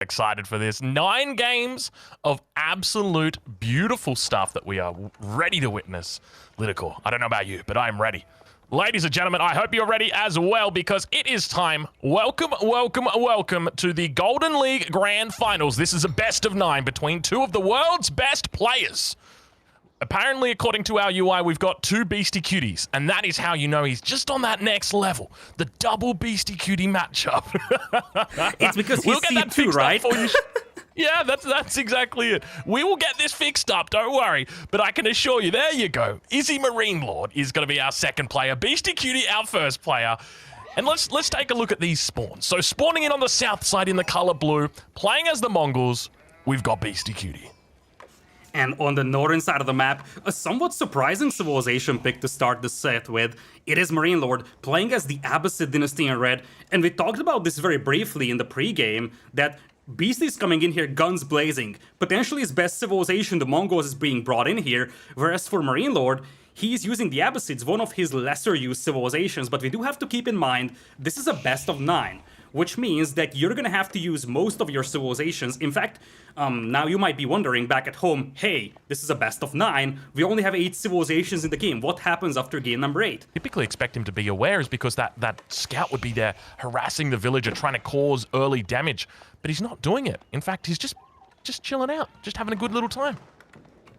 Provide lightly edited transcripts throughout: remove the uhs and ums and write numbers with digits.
Excited for this. 9 games of absolute beautiful stuff that we are ready to witness. Lidakor, I don't know about you, but I'm ready. Ladies and gentlemen, I hope you're ready as well because it is time. Welcome, welcome, welcome to the Golden League Grand Finals. This is a best of 9 between two of the world's best players. Apparently, according to our UI, we've got 2 Beastyqts, and that is how you know he's just on that next level. The double Beastyqt matchup. It's because we'll he's get that C2, fixed right? up for you. Yeah, that's exactly it. We will get this fixed up, don't worry. But I can assure you, there you go. Izzy MarineLorD is going to be our second player. Beastyqt, our first player. And let's take a look at these spawns. So spawning in on the south side in the color blue, playing as the Mongols, we've got Beastyqt. And on the northern side of the map, a somewhat surprising civilization pick to start the set with. It is MarineLorD playing as the Abbasid dynasty in red. And we talked about this very briefly in the pregame, that Beasty's coming in here guns blazing. Potentially his best civilization, the Mongols, is being brought in here. Whereas for MarineLorD, he's using the Abbasids, one of his lesser used civilizations. But we do have to keep in mind, this is a best of 9. Which means that you're gonna have to use most of your civilizations. In fact, now you might be wondering back at home, hey, this is a best of 9. We only have 8 civilizations in the game. What happens after game number 8? Typically expect him to be aware is because that scout would be there harassing the villager, trying to cause early damage. But he's not doing it. In fact, he's just chilling out, just having a good little time.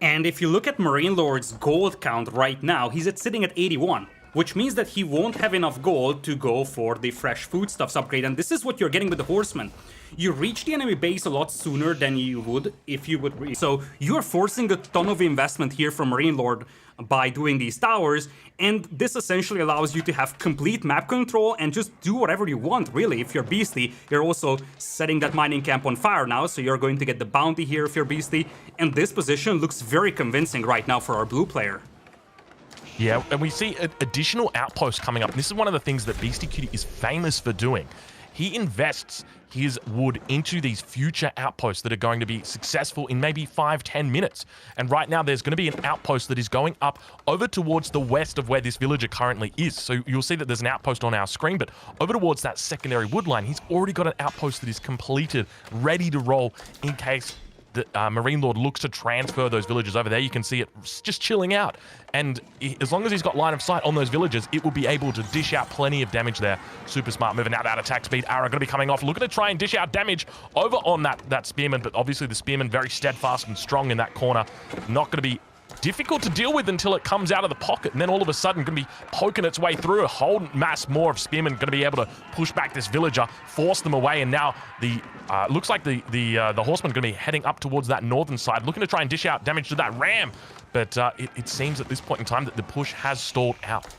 And if you look at MarineLorD's gold count right now, he's sitting at 81. Which means that he won't have enough gold to go for the fresh foodstuffs upgrade, and this is what you're getting with the horsemen. You reach the enemy base a lot sooner than you would if you would so you're forcing a ton of investment here from MarineLorD by doing these towers, and this essentially allows you to have complete map control and just do whatever you want, really. If you're Beasty, you're also setting that mining camp on fire now, so you're going to get the bounty here if you're Beasty, and this position looks very convincing right now for our blue player. Yeah, and we see additional outposts coming up. This is one of the things that Beastyqt is famous for doing. He invests his wood into these future outposts that are going to be successful in maybe 5-10 minutes. And right now there's going to be an outpost that is going up over towards the west of where this villager currently is. So you'll see that there's an outpost on our screen, but over towards that secondary wood line, he's already got an outpost that is completed, ready to roll in case that MarineLorD looks to transfer those villagers over there. You can see it just chilling out. And as long as he's got line of sight on those villagers, it will be able to dish out plenty of damage there. Super smart moving out that attack speed. Arrow going to be coming off. Looking to try and dish out damage over on that spearman, but obviously the spearman very steadfast and strong in that corner. Not going to be difficult to deal with until it comes out of the pocket, and then all of a sudden going to be poking its way through. A whole mass more of spearmen going to be able to push back this villager, force them away, and now the looks like the horseman going to be heading up towards that northern side, looking to try and dish out damage to that ram, but it seems at this point in time that the push has stalled out.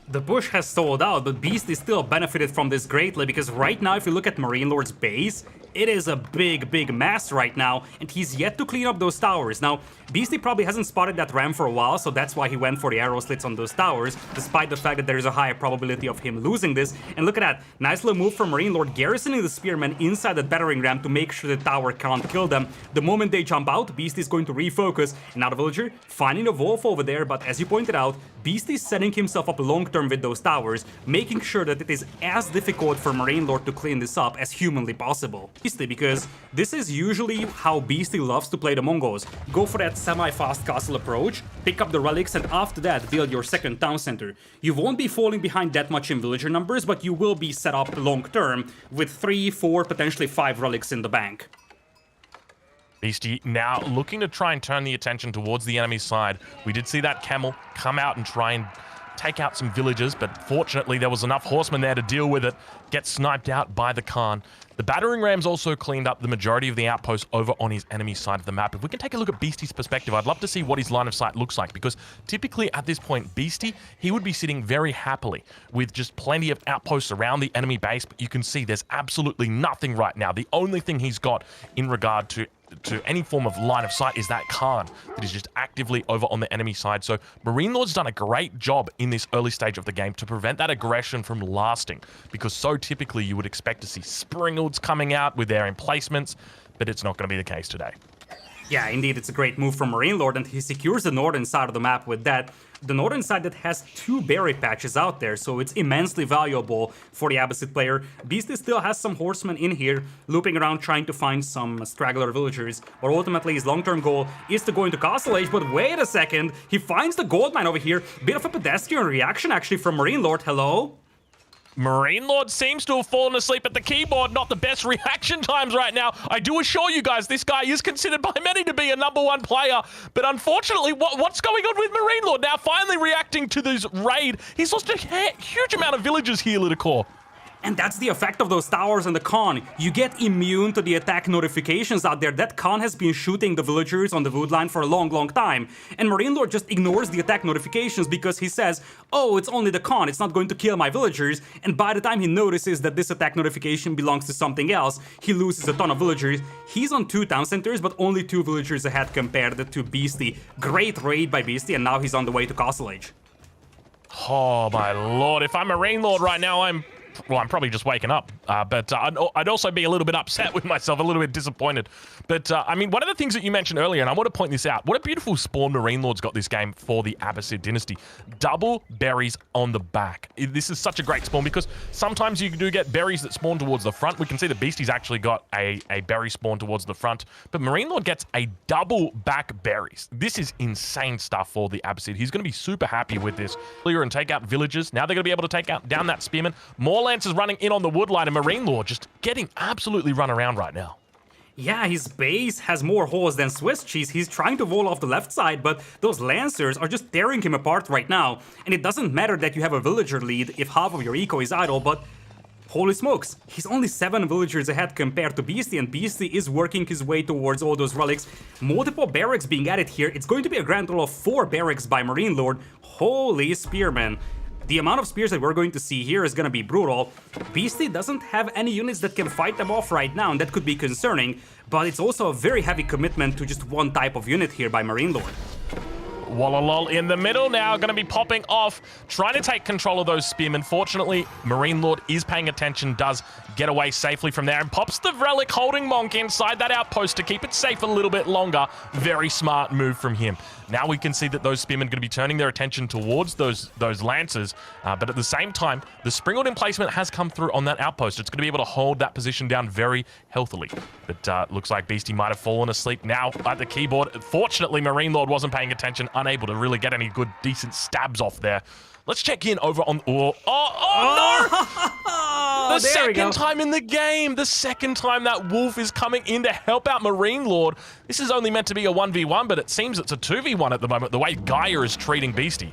The push has stalled out, but Beasty still benefited from this greatly, because right now if you look at MarineLorD's base, it is a big mess right now, and he's yet to clean up those towers. Now, Beasty probably hasn't spotted that ram for a while, so that's why he went for the arrow slits on those towers, despite the fact that there is a high probability of him losing this. And look at that, nice little move from MarineLorD, garrisoning the spearmen inside the battering ram to make sure the tower can't kill them. The moment they jump out, Beasty is going to refocus, and now the villager finding a wolf over there, but as you pointed out, Beasty is setting himself up long-term with those towers, making sure that it is as difficult for MarineLorD to clean this up as humanly possible. Beasty, because this is usually how Beasty loves to play the Mongols. Go for that semi-fast castle approach, pick up the relics, and after that build your second town center. You won't be falling behind that much in villager numbers, but you will be set up long-term with 3, 4, potentially 5 relics in the bank. Beasty now looking to try and turn the attention towards the enemy side. We did see that camel come out and try and take out some villagers, but fortunately there was enough horsemen there to deal with it. Get sniped out by the Khan. The battering rams also cleaned up the majority of the outposts over on his enemy side of the map. If we can take a look at Beasty's perspective, I'd love to see what his line of sight looks like, because typically at this point, Beasty, he would be sitting very happily with just plenty of outposts around the enemy base, but you can see there's absolutely nothing right now. The only thing he's got in regard to any form of line of sight is that Khan that is just actively over on the enemy side. So MarineLorD's done a great job in this early stage of the game to prevent that aggression from lasting, because so typically you would expect to see Springalds coming out with their emplacements, but it's not going to be the case today. Yeah, indeed, it's a great move from MarineLorD, and he secures the northern side of the map with that. The northern side that has 2 berry patches out there, so it's immensely valuable for the Beastyqt player. Beastyqt still has some horsemen in here, looping around trying to find some straggler villagers, but ultimately his long-term goal is to go into Castle Age. But wait a second, he finds the gold mine over here. Bit of a pedestrian reaction actually from MarineLorD. Hello? MarineLorD seems to have fallen asleep at the keyboard. Not the best reaction times right now. I do assure you guys, this guy is considered by many to be a #1 player. But unfortunately, what's going on with MarineLorD? Now finally reacting to this raid. He's lost a huge amount of villagers here, Lidakor. And that's the effect of those towers and the con. You get immune to the attack notifications out there. That con has been shooting the villagers on the wood line for a long time. And MarineLorD just ignores the attack notifications because he says, oh, it's only the con, it's not going to kill my villagers. And by the time he notices that this attack notification belongs to something else, he loses a ton of villagers. He's on 2 town centers, but only 2 villagers ahead compared to Beastyqt. Great raid by Beastyqt, and now he's on the way to Castle Age. Oh my lord, if I'm MarineLorD right now, I'm probably just waking up, but I'd also be a little bit upset with myself, a little bit disappointed. But, I mean, one of the things that you mentioned earlier, and I want to point this out, what a beautiful spawn MarineLorD's got this game for the Beastyqt dynasty. Double berries on the back. This is such a great spawn because sometimes you do get berries that spawn towards the front. We can see that Beastyqt's actually got a berry spawn towards the front, but MarineLorD gets a double back berries. This is insane stuff for the Beastyqt. He's going to be super happy with this. Clear and take out villagers. Now they're going to be able to take out down that spearman. More Lancers running in on the wood line, and MarineLorD just getting absolutely run around right now. Yeah, his base has more holes than Swiss cheese. He's trying to wall off the left side, but those Lancers are just tearing him apart right now. And it doesn't matter that you have a villager lead if half of your eco is idle, but holy smokes, he's only 7 villagers ahead compared to Beastyqt, and Beastyqt is working his way towards all those relics. Multiple barracks being added here. It's going to be a grand total of 4 barracks by MarineLorD. Holy spearman. The amount of spears that we're going to see here is going to be brutal. Beastyqt doesn't have any units that can fight them off right now, and that could be concerning, but it's also a very heavy commitment to just one type of unit here by MarineLorD. Wallalol in the middle now, going to be popping off, trying to take control of those spearmen. Fortunately, MarineLorD is paying attention, does get away safely from there, and pops the relic holding Monk inside that outpost to keep it safe a little bit longer. Very smart move from him. Now we can see that those spearmen are going to be turning their attention towards those Lancers, but at the same time, the Springald emplacement has come through on that outpost. It's going to be able to hold that position down very healthily. But looks like Beastyqt might have fallen asleep now at the keyboard. Fortunately, MarineLorD wasn't paying attention, unable to really get any good, decent stabs off there. Let's check in over on... Oh no! The second time in the game! The second time that Wolf is coming in to help out MarineLorD. This is only meant to be a 1v1, but it seems it's a 2v1 at the moment, the way Gaia is treating Beastyqt.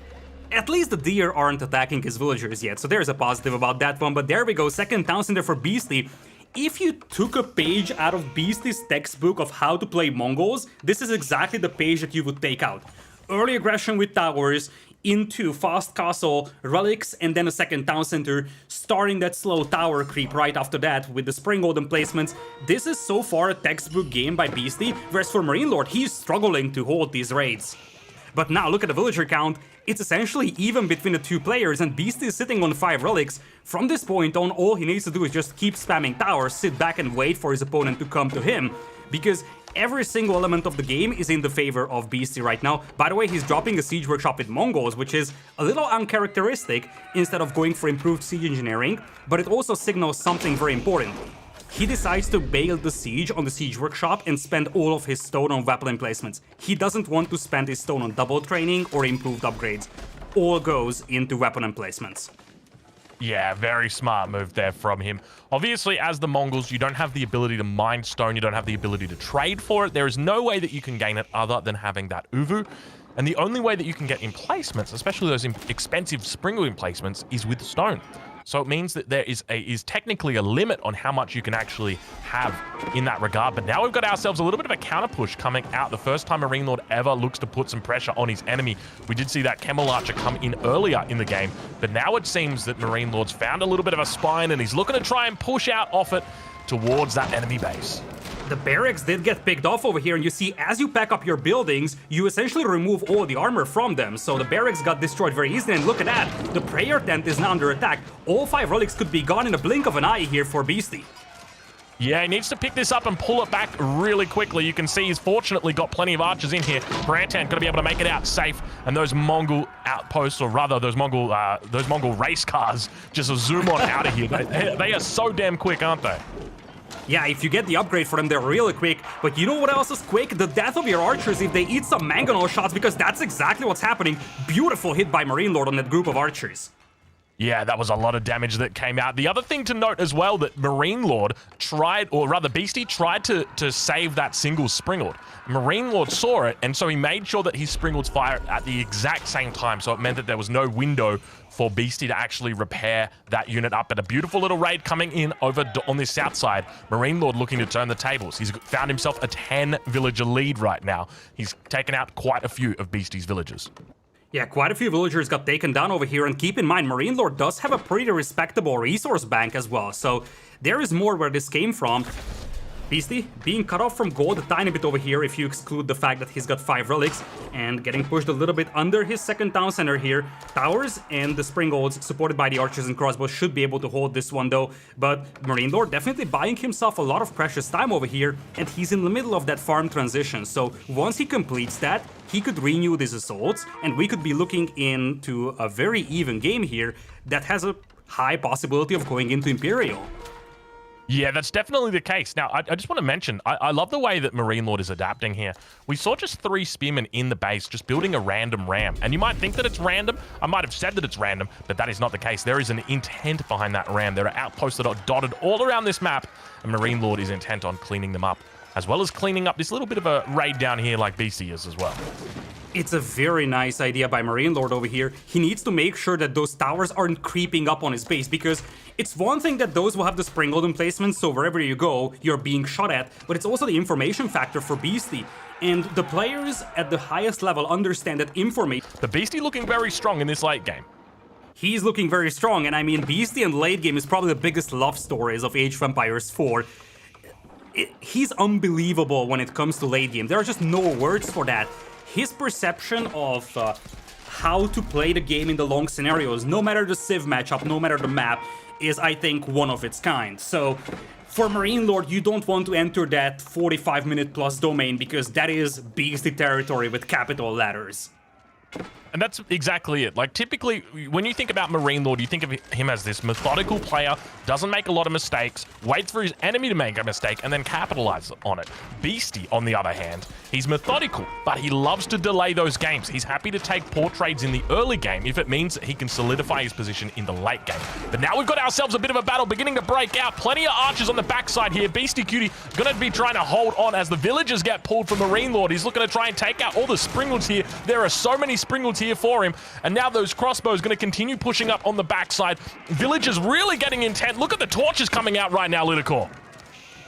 At least the deer aren't attacking his villagers yet, so there's a positive about that one. But there we go, second town center for Beastyqt. If you took a page out of Beastyqt's textbook of how to play Mongols, this is exactly the page that you would take out. Early aggression with towers, into fast castle, relics, and then a second town center, starting that slow tower creep right after that with the Springald emplacements. This is so far a textbook game by Beastyqt, whereas for MarineLorD, he's struggling to hold these raids. But now look at the villager count, it's essentially even between the 2 players, and Beastyqt is sitting on 5 relics. From this point on, all he needs to do is just keep spamming towers, sit back and wait for his opponent to come to him, because every single element of the game is in the favor of Beastyqt right now. By the way, he's dropping a siege workshop with Mongols, which is a little uncharacteristic instead of going for improved siege engineering, but it also signals something very important. He decides to bail the siege on the siege workshop and spend all of his stone on weapon emplacements. He doesn't want to spend his stone on double training or improved upgrades. All goes into weapon emplacements. Yeah, very smart move there from him. Obviously, as the Mongols, you don't have the ability to mine stone, you don't have the ability to trade for it. There is no way that you can gain it other than having that Uvu. And the only way that you can get emplacements, especially those expensive Springald emplacements, is with stone. So it means that there is technically a limit on how much you can actually have in that regard. But now we've got ourselves a little bit of a counter push coming out. The first time MarineLorD ever looks to put some pressure on his enemy. We did see that Camel Archer come in earlier in the game, but now it seems that MarineLorD's found a little bit of a spine and he's looking to try and push out off it towards that enemy base. The barracks did get picked off over here, and you see, as you pack up your buildings, you essentially remove all the armor from them, so the barracks got destroyed very easily, and look at that, the prayer tent is now under attack. All 5 relics could be gone in a blink of an eye here for Beastyqt. Yeah, he needs to pick this up and pull it back really quickly. You can see he's fortunately got plenty of archers in here. Brantan going to be able to make it out safe, and those Mongol outposts, or rather those Mongol race cars, just zoom on out of here. They are so damn quick, aren't they? Yeah, if you get the upgrade for them, they're really quick. But you know what else is quick? The death of your archers if they eat some mangonel shots, because that's exactly what's happening. Beautiful hit by MarineLorD on that group of archers. Yeah, that was a lot of damage that came out. The other thing to note as well, that MarineLorD tried, or rather Beastyqt tried to save that single Springald. MarineLorD saw it, and so he made sure that his Springalds fire at the exact same time, so it meant that there was no window for Beastyqt to actually repair that unit up. But a beautiful little raid coming in over on this south side. MarineLorD looking to turn the tables. He's found himself a 10-villager lead right now. He's taken out quite a few of Beastyqt's villagers. Yeah, quite a few villagers got taken down over here, and keep in mind, MarineLorD does have a pretty respectable resource bank as well, so there is more where this came from. Beastyqt being cut off from gold a tiny bit over here if you exclude the fact that he's got 5 relics, and getting pushed a little bit under his second town center here. Towers and the Springolds, supported by the archers and crossbows, should be able to hold this one though, but MarineLorD definitely buying himself a lot of precious time over here, and he's in the middle of that farm transition, so once he completes that, he could renew these assaults, and we could be looking into a very even game here that has a high possibility of going into Imperial. Yeah, that's definitely the case. Now, I just want to mention, I love the way that MarineLorD is adapting here. We saw just 3 spearmen in the base, just building a random ram. And you might think that it's random. I might have said that it's random, but that is not the case. There is an intent behind that ram. There are outposts that are dotted all around this map, and MarineLorD is intent on cleaning them up, as well as cleaning up this little bit of a raid down here like Beastyqt is as well. It's a very nice idea by MarineLorD over here. He needs to make sure that those towers aren't creeping up on his base, because it's one thing that those will have the Springald emplacements, so wherever you go, you're being shot at, but it's also the information factor for Beastyqt. And the players at the highest level understand that information. The Beastyqt looking very strong in this late game. He's looking very strong, and I mean, Beastyqt in late game is probably the biggest love stories of Age of Empires 4. He's unbelievable when it comes to late game. There are just no words for that. His perception of how to play the game in the long scenarios, no matter the Civ matchup, no matter the map, is, I think, one of its kind. So, for MarineLorD, you don't want to enter that 45-minute plus domain, because that is Beastyqt territory with capital letters. And that's exactly it. Like, typically, when you think about MarineLorD, you think of him as this methodical player, doesn't make a lot of mistakes, waits for his enemy to make a mistake, and then capitalizes on it. Beastyqt, on the other hand, he's methodical, but he loves to delay those games. He's happy to take poor trades in the early game if it means that he can solidify his position in the late game. But now we've got ourselves a bit of a battle beginning to break out. Plenty of archers on the backside here. Beastyqt gonna be trying to hold on as the villagers get pulled from MarineLorD. He's looking to try and take out all the Springalds here. There are so many Springalds here for him, and now those crossbows going to continue pushing up on the backside. Villagers really getting intent. Look at the torches coming out right now, Lidakor.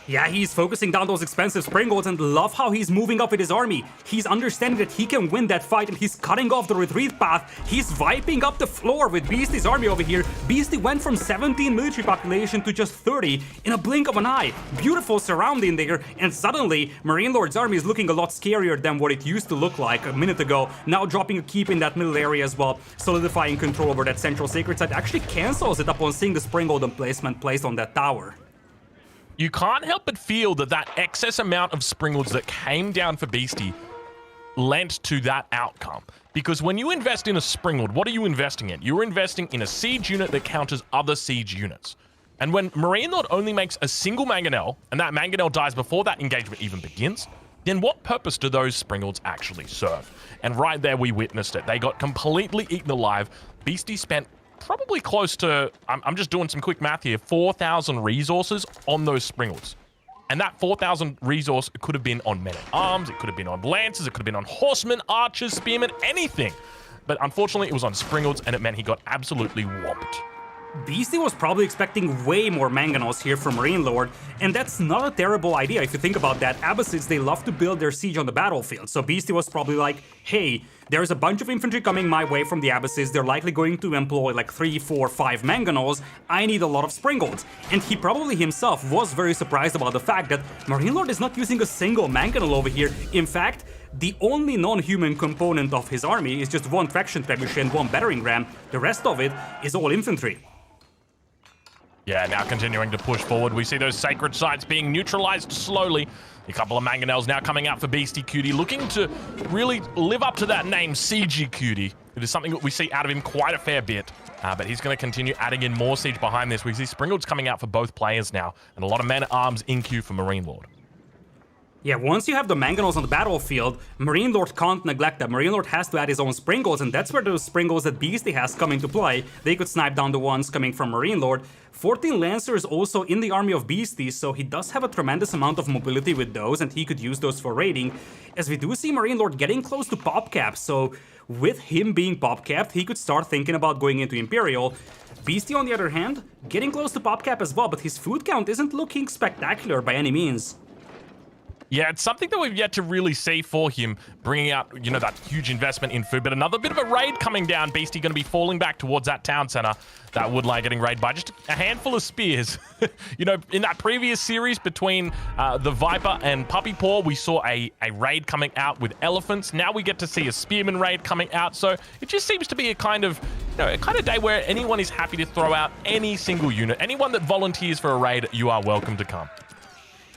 Yeah, he's focusing down those expensive Springolds, and love how he's moving up with his army. He's understanding that he can win that fight, and he's cutting off the retreat path. He's wiping up the floor with Beastyqt's army over here. Beastyqt went from 17 military population to just 30 in a blink of an eye. Beautiful surrounding there, and suddenly MarineLorD's army is looking a lot scarier than what it used to look like a minute ago. Now dropping a keep in that middle area as well, solidifying control over that central sacred site. Actually cancels it upon seeing the Springold emplacement placed on that tower. You can't help but feel that that excess amount of Springalds that came down for Beastyqt lent to that outcome. Because when you invest in a Springald, what are you investing in? You're investing in a siege unit that counters other siege units. And when MarineLorD only makes a single mangonel, and that mangonel dies before that engagement even begins, then what purpose do those Springalds actually serve? And right there we witnessed it. They got completely eaten alive. Beastyqt spent probably close to, I'm just doing some quick math here, 4,000 resources on those Springalds. And that 4,000 resource could have been on men-at-arms, it could have been on lancers, it could have been on horsemen, archers, spearmen, anything. But unfortunately, it was on Springalds, and it meant he got absolutely whomped. Beastyqt was probably expecting way more mangonels here from MarineLorD, and that's not a terrible idea if you think about that. Abbasids, they love to build their siege on the battlefield, so Beastyqt was probably like, hey, there's a bunch of infantry coming my way from the Abbasids, they're likely going to employ like 3, 4, 5 mangonels, I need a lot of Springolds. And he probably himself was very surprised about the fact that MarineLorD is not using a single mangonel over here. In fact, the only non-human component of his army is just 1 traction trebuchet and 1 battering ram. The rest of it is all infantry. Yeah, now continuing to push forward. We see those sacred sites being neutralized slowly. A couple of mangonels now coming out for Beastyqt, looking to really live up to that name, Siege-Qt. It is something that we see out of him quite a fair bit, but he's going to continue adding in more siege behind this. We see Springalds coming out for both players now, and a lot of men-at-arms in queue for MarineLorD. Yeah, once you have the mangonels on the battlefield, MarineLorD can't neglect that. MarineLorD has to add his own Springles, and that's where those Springles that Beasty has come into play. They could snipe down the ones coming from MarineLorD. 14 Lancers also in the army of Beasties, so he does have a tremendous amount of mobility with those, and he could use those for raiding. As we do see MarineLorD getting close to pop cap, so with him being pop capped, he could start thinking about going into Imperial. Beasty, on the other hand, getting close to pop cap as well, but his food count isn't looking spectacular by any means. Yeah, it's something that we've yet to really see for him, bringing out, you know, that huge investment in food. But another bit of a raid coming down. Beasty going to be falling back towards that town center. That Woodline getting raided by just a handful of spears. You know, in that previous series between the Viper and Puppy Paw, we saw a raid coming out with elephants. Now we get to see a spearman raid coming out. So it just seems to be a kind of, you know, a kind of day where anyone is happy to throw out any single unit. Anyone that volunteers for a raid, you are welcome to come.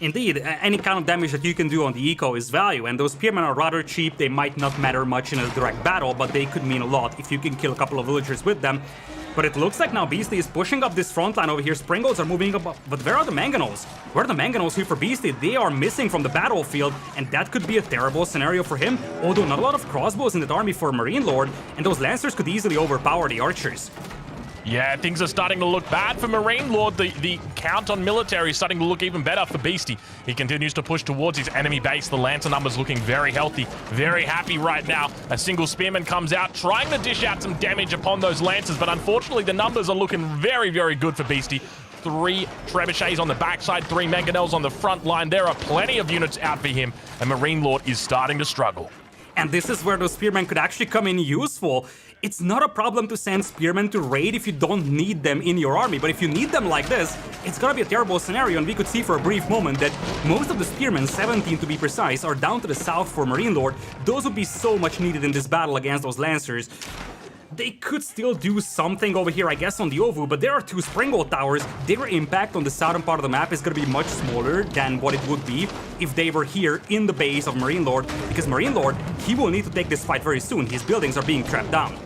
Indeed, any kind of damage that you can do on the eco is value, and those spearmen are rather cheap. They might not matter much in a direct battle, but they could mean a lot if you can kill a couple of villagers with them. But it looks like now Beasty is pushing up this front line over here. Springles are moving up, but where are the mangonels? Where are the mangonels here for Beasty? They are missing from the battlefield, and that could be a terrible scenario for him. Although not a lot of crossbows in that army for MarineLorD, and those lancers could easily overpower the archers. Yeah, things are starting to look bad for MarineLorD. The count on military is starting to look even better for Beasty. He continues to push towards his enemy base. The Lancer numbers looking very healthy, very happy right now. A single Spearman comes out, trying to dish out some damage upon those Lancers, but unfortunately the numbers are looking very, very good for Beasty. 3 trebuchets on the backside, 3 mangonels on the front line. There are plenty of units out for him, and MarineLorD is starting to struggle. And this is where those spearmen could actually come in useful. It's not a problem to send spearmen to raid if you don't need them in your army, but if you need them like this, it's gonna be a terrible scenario, and we could see for a brief moment that most of the spearmen, 17 to be precise, are down to the south for MarineLorD. Those would be so much needed in this battle against those Lancers. They could still do something over here, I guess, on the Ovu, but there are 2 Springald towers. Their impact on the southern part of the map is going to be much smaller than what it would be if they were here in the base of MarineLorD, because MarineLorD, he will need to take this fight very soon. His buildings are being trapped down.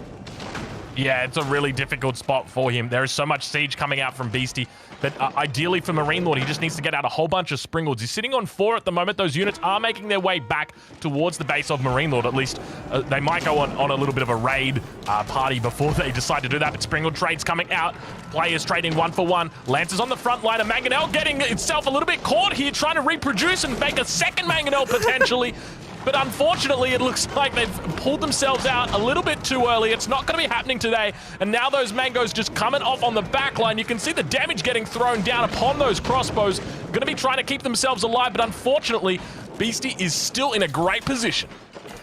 Yeah, it's a really difficult spot for him. There is so much siege coming out from Beasty, but ideally for MarineLorD, he just needs to get out a whole bunch of Springolds. He's sitting on 4 at the moment. Those units are making their way back towards the base of MarineLorD. At least they might go on a little bit of a raid party before they decide to do that, but Springold trades coming out. Players trading 1 for 1. Lancers on the front line, and Mangonel getting itself a little bit caught here, trying to reproduce and make a second Mangonel potentially. But unfortunately, it looks like they've pulled themselves out a little bit too early. It's not going to be happening today. And now those mangoes just coming off on the back line. You can see the damage getting thrown down upon those crossbows. Going to be trying to keep themselves alive, but unfortunately, Beasty is still in a great position.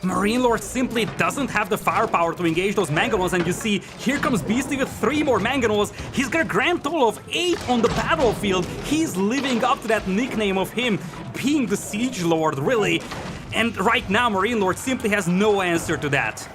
MarineLorD simply doesn't have the firepower to engage those mangonels, and you see, here comes Beasty with 3 more mangonels. He's got a grand total of 8 on the battlefield. He's living up to that nickname of him being the Siege Lord, really. And right now, MarineLorD simply has no answer to that.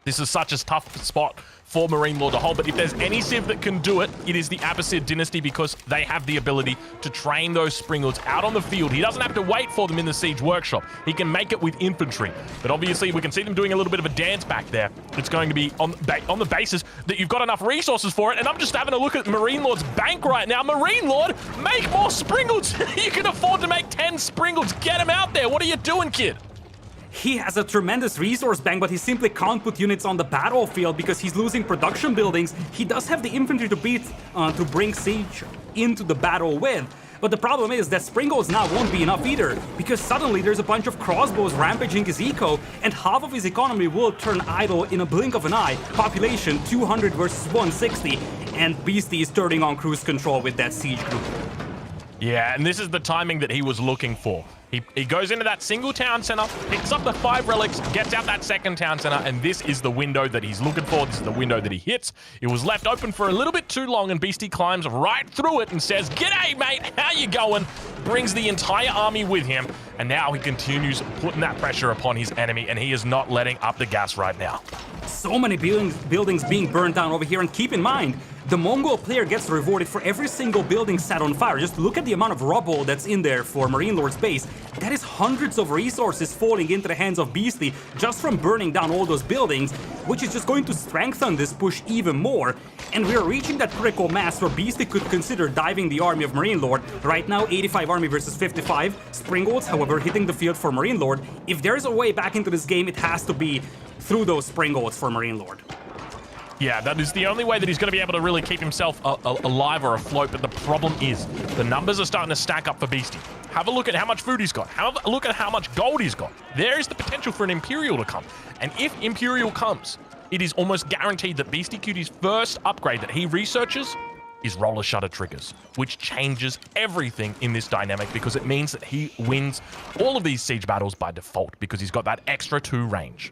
This is such a tough spot for MarineLorD to hold, but if there's any civ that can do it, it is the Abbasid dynasty, because they have the ability to train those Springolds out on the field. He doesn't have to wait for them in the siege workshop. He can make it with infantry. But obviously, we can see them doing a little bit of a dance back there. It's going to be on the basis that you've got enough resources for it, and I'm just having a look at MarineLorD's bank right now. MarineLorD, make more Springolds! You can afford to make 10 Springolds. Get them out there. What are you doing, kid? He has a tremendous resource bank, but he simply can't put units on the battlefield because he's losing production buildings. He does have the infantry to bring siege into the battle with. But the problem is that Springolds now won't be enough either, because suddenly there's a bunch of crossbows rampaging his eco, and half of his economy will turn idle in a blink of an eye. Population 200 versus 160, and Beasty is turning on cruise control with that siege group. Yeah, and this is the timing that he was looking for. He goes into that single town center, picks up the 5 relics, gets out that second town center, and this is the window that he's looking for. This is the window that he hits. It was left open for a little bit too long, and Beasty climbs right through it and says, "G'day, mate, how you going?" Brings the entire army with him, and now he continues putting that pressure upon his enemy, and he is not letting up the gas right now. So many buildings being burned down over here, and keep in mind, the Mongol player gets rewarded for every single building set on fire. Just look at the amount of rubble that's in there for MarineLorD's base. That is hundreds of resources falling into the hands of Beastyqt just from burning down all those buildings, which is just going to strengthen this push even more. And we are reaching that critical mass where Beastyqt could consider diving the army of MarineLorD. Right now, 85 army versus 55. Springolds, however, hitting the field for MarineLorD. If there's a way back into this game, it has to be through those Springolds for MarineLorD. Yeah, that is the only way that he's going to be able to really keep himself alive or afloat. But the problem is the numbers are starting to stack up for Beastyqt. Have a look at how much food he's got. Have a look at how much gold he's got. There is the potential for an Imperial to come. And if Imperial comes, it is almost guaranteed that Beastyqt's first upgrade that he researches is roller shutter triggers, which changes everything in this dynamic because it means that he wins all of these siege battles by default because he's got that extra 2 range.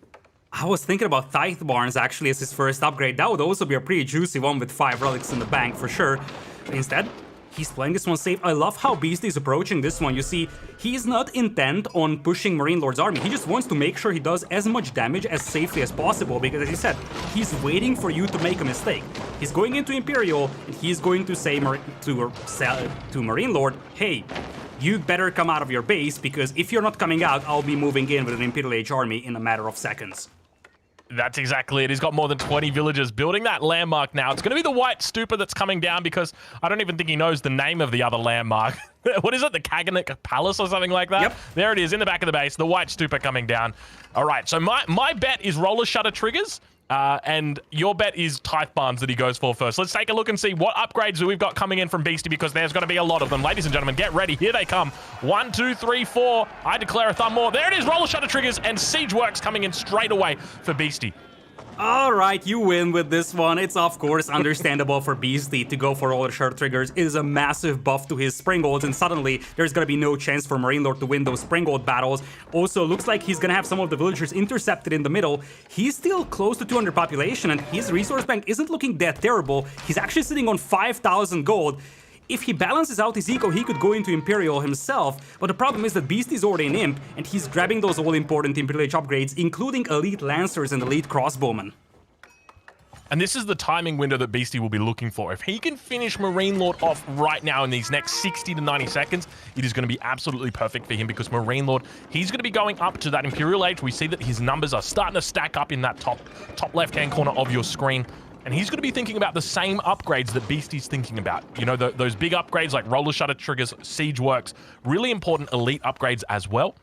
I was thinking about Tithe Barns actually as his first upgrade. That would also be a pretty juicy one with 5 relics in the bank for sure. But instead, he's playing this one safe. I love how Beastyqt is approaching this one. You see, he's not intent on pushing MarineLorD's army. He just wants to make sure he does as much damage as safely as possible because, as he said, he's waiting for you to make a mistake. He's going into Imperial and he's going to say to MarineLorD, hey, you better come out of your base because if you're not coming out, I'll be moving in with an Imperial Age army in a matter of seconds. That's exactly it. He's got more than 20 villagers building that landmark now. It's going to be the White Stupa that's coming down because I don't even think he knows the name of the other landmark. What is it? The Kaganik Palace or something like that? Yep. There it is in the back of the base. The White Stupa coming down. All right. So my bet is roller shutter triggers. And your bet is Tithe Barns that he goes for first. Let's take a look and see what upgrades we've got coming in from Beastyqt because there's going to be a lot of them. Ladies and gentlemen, get ready. Here they come. 1, 2, 3, 4. I declare a thumb more. There it is. Roller shutter triggers and siege works coming in straight away for Beastyqt. Alright, you win with this one. It's of course understandable for Beastyqt to go for roller shutter triggers. It is a massive buff to his Springolds, and suddenly there's gonna be no chance for MarineLorD to win those Springold battles. Also, looks like he's gonna have some of the villagers intercepted in the middle. He's still close to 200 population, and his resource bank isn't looking that terrible. He's actually sitting on 5,000 gold. If he balances out his eco, he could go into Imperial himself, but the problem is that Beastyqt is already an Imp, and he's grabbing those all-important Imperial Age upgrades, including Elite Lancers and Elite Crossbowmen. And this is the timing window that Beastyqt will be looking for. If he can finish MarineLorD off right now in these next 60 to 90 seconds, it is going to be absolutely perfect for him because MarineLorD, he's going to be going up to that Imperial Age. We see that his numbers are starting to stack up in that top left-hand corner of your screen. And he's going to be thinking about the same upgrades that Beastyqt's thinking about. You know, those big upgrades like roller shutter triggers, siege works, really important elite upgrades as well.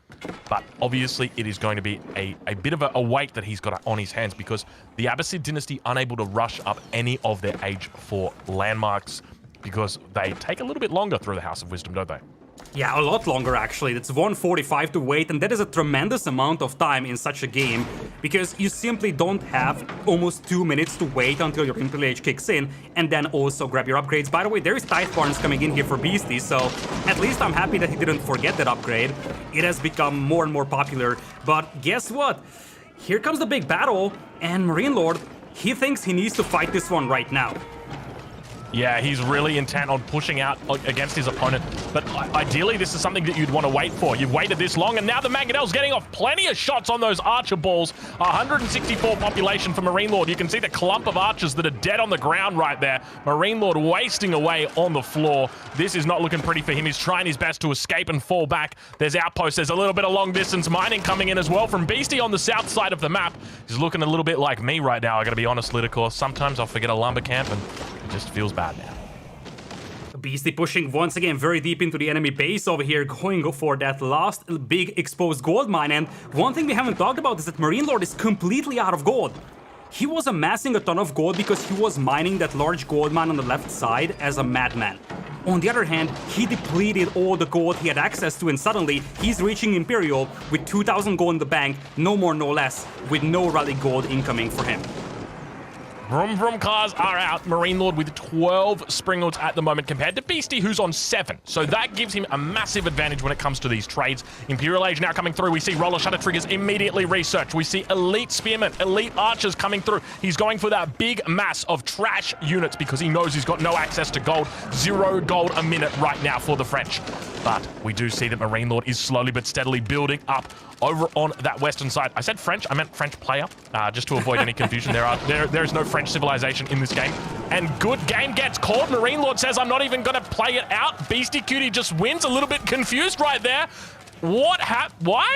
But obviously it is going to be a bit of a weight that he's got on his hands because the Abbasid dynasty unable to rush up any of their Age 4 landmarks because they take a little bit longer through the House of Wisdom, don't they? Yeah, a lot longer actually. It's 145 to wait, and that is a tremendous amount of time in such a game because you simply don't have almost 2 minutes to wait until your Imperial Age kicks in and then also grab your upgrades. By the way, there is Tithe Barns coming in here for Beastyqt, so at least I'm happy that he didn't forget that upgrade. It has become more and more popular, but guess what? Here comes the big battle, and MarineLorD, he thinks he needs to fight this one right now. Yeah, he's really intent on pushing out against his opponent. But ideally, this is something that you'd want to wait for. You've waited this long, and now the Mangonel's getting off plenty of shots on those archer balls. 164 population for MarineLorD. You can see the clump of archers that are dead on the ground right there. MarineLorD wasting away on the floor. This is not looking pretty for him. He's trying his best to escape and fall back. There's outposts. There's a little bit of long-distance mining coming in as well from Beastyqt on the south side of the map. He's looking a little bit like me right now, I gotta be honest, Lidakor. Sometimes I'll forget a lumber camp, and it just feels bad now. Beastyqt pushing once again very deep into the enemy base over here, going for that last big exposed gold mine. And one thing we haven't talked about is that MarineLorD is completely out of gold. He was amassing a ton of gold because he was mining that large gold mine on the left side as a madman. On the other hand, he depleted all the gold he had access to, and suddenly he's reaching Imperial with 2,000 gold in the bank, no more no less, with no rally gold incoming for him. Vroom Vroom cars are out. MarineLorD with 12 Springolds at the moment compared to Beastyqt, who's on 7. So that gives him a massive advantage when it comes to these trades. Imperial Age now coming through. We see roller shutter triggers immediately researched. We see elite spearmen, elite archers coming through. He's going for that big mass of trash units because he knows he's got no access to gold. 0 gold a minute right now for the French. But we do see that MarineLorD is slowly but steadily building up over on that western side. I said French, I meant French player, just to avoid any confusion. There is no French French civilization in this game. And good game gets called. MarineLorD says, I'm not even going to play it out. Beastyqt just wins. A little bit confused right there. What happened? Why?